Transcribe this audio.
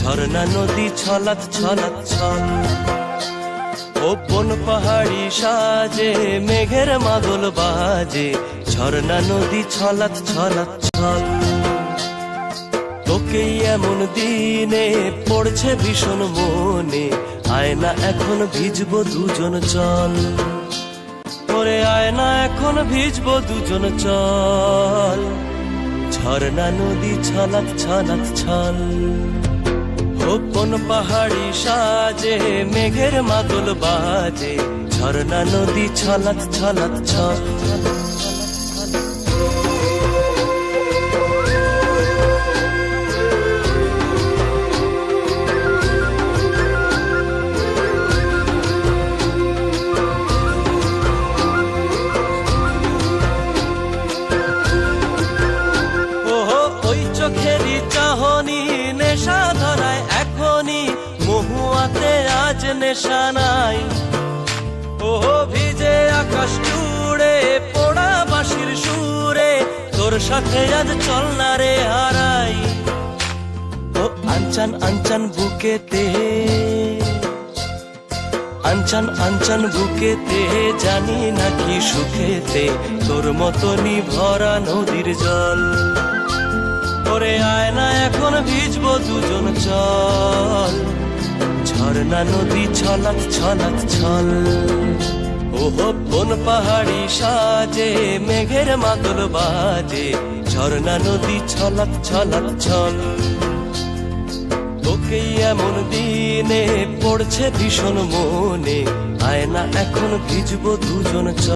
ঝর্ণা নদী ছলাৎ ছলাৎ ছল। ও বন পাহাড়ি সাজে মেঘের মাদল বাজে, ঝর্ণা নদী ছলাৎ ছলাৎ ছল। তোকেই এমন দিনে পড়ছে ভীষণ মনে, আয়না এখন ভিজবো দুজন চল। ওরে আয়না এখন ভিজবো দুজন চল, ঝর্ণা নদী ছলাৎ ছলাৎ ছল। কোন পাহাড়ি সাজে মেঘের মাদল বাজে, ঝর্ণা নদী ছলাৎ ছলাৎ ছল। চোখেরই চাহনি নেশা ধরায় এখনই, মহুয়াতে আজ নেশা নাই। ও ভিজে আকাশ জুড়ে পোড়া বাঁশির সুরে, তোর সাথে আজ চল না রে হারাই। ও আনচান আনচান বুকেতে, আনচান আনচান বুকেতে, জানি নাকি সুখেতে তোর মতনই ভরা নদীর জল। ওরে আয়না এখন ভিজবো দুজন চল, ঝর্ণা নদী ছলাৎ ছলাৎ ছল। ওহো বন পাহাড়ি সাজে মেঘের মাদল বাজে, ঝর্ণা নদী ছলাৎ ছলাৎ ছল। তোকেই এমন দিনে পড়ছে ভীষণ মনে, আয়না এখন ভিজবো দুজন চল।